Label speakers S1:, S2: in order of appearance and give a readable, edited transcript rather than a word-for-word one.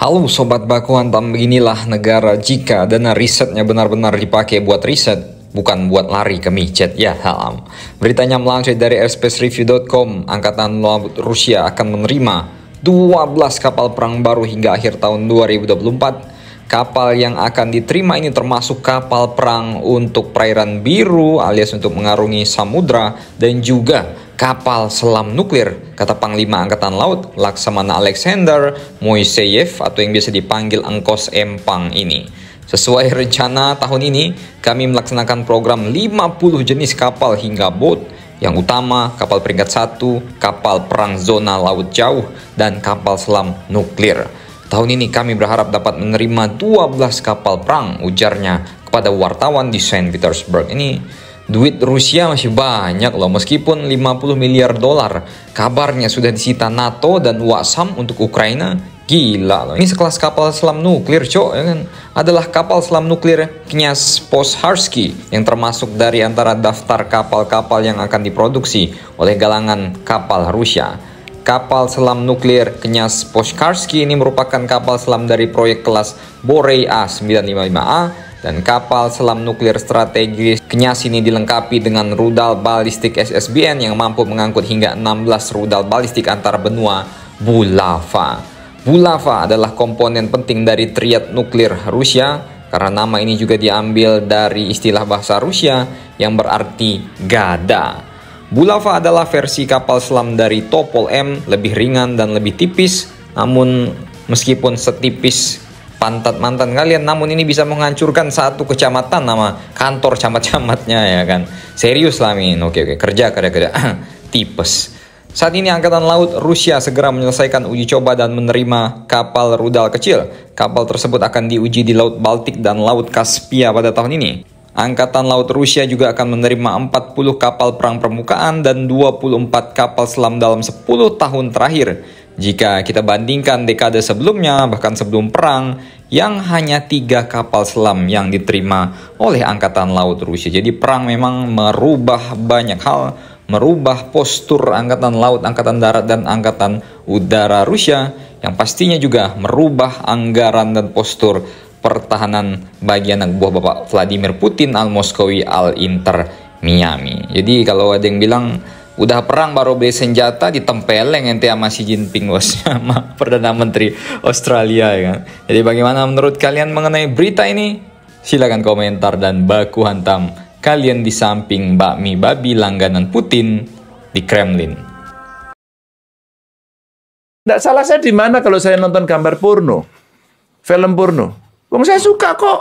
S1: Halo Sobat Baku Hantam, beginilah negara jika dana risetnya benar-benar dipakai buat riset, bukan buat lari ke micet ya halam. Beritanya melansir dari airspacereview.com, Angkatan Laut Rusia akan menerima 12 kapal perang baru hingga akhir tahun 2024. Kapal yang akan diterima ini termasuk kapal perang untuk perairan biru alias untuk mengarungi samudra dan juga kapal selam nuklir, kata Panglima Angkatan Laut Laksamana Alexander Moiseyev atau yang biasa dipanggil Engkos Empang ini. Sesuai rencana tahun ini, kami melaksanakan program 50 jenis kapal hingga bot. Yang utama, kapal peringkat 1, kapal perang zona laut jauh, dan kapal selam nuklir. Tahun ini kami berharap dapat menerima 12 kapal perang, ujarnya kepada wartawan di Saint Petersburg. Ini duit Rusia masih banyak loh, meskipun 50 miliar dolar. Kabarnya sudah disita NATO dan Warsam untuk Ukraina. Gila loh, ini sekelas kapal selam nuklir cok, ya kan? Adalah kapal selam nuklir Knyaz Posharsky yang termasuk dari antara daftar kapal-kapal yang akan diproduksi oleh galangan kapal Rusia. Kapal selam nuklir Knyaz Posharsky ini merupakan kapal selam dari proyek kelas Borei A955A dan kapal selam nuklir strategis Knyaz ini dilengkapi dengan rudal balistik SSBN yang mampu mengangkut hingga 16 rudal balistik antar benua Bulava. Bulava adalah komponen penting dari triad nuklir Rusia karena nama ini juga diambil dari istilah bahasa Rusia yang berarti gada. Bulava adalah versi kapal selam dari Topol M, lebih ringan dan lebih tipis, namun meskipun setipis pantat mantan kalian, namun ini bisa menghancurkan satu kecamatan nama kantor camat-camatnya ya kan. Serius lah Min, oke kerja tipes. Saat ini Angkatan Laut Rusia segera menyelesaikan uji coba dan menerima kapal rudal kecil. Kapal tersebut akan diuji di Laut Baltik dan Laut Kaspia pada tahun ini. Angkatan Laut Rusia juga akan menerima 40 kapal perang permukaan dan 24 kapal selam dalam 10 tahun terakhir. Jika kita bandingkan dekade sebelumnya, bahkan sebelum perang, yang hanya 3 kapal selam yang diterima oleh Angkatan Laut Rusia. Jadi perang memang merubah banyak hal, merubah postur Angkatan Laut, Angkatan Darat, dan Angkatan Udara Rusia, yang pastinya juga merubah anggaran dan postur pertahanan bagi anak buah Bapak Vladimir Putin al-Moskowi al-Inter Miami. Jadi kalau ada yang bilang udah perang baru beli senjata, ditempeleng ente sama Xi Jinping bos, sama Perdana Menteri Australia ya kan. Jadi bagaimana menurut kalian mengenai berita ini? Silahkan komentar dan baku hantam kalian di samping bakmi babi langganan Putin di Kremlin.
S2: Nggak salah saya di mana kalau saya nonton gambar porno, film porno. Wong saya suka kok.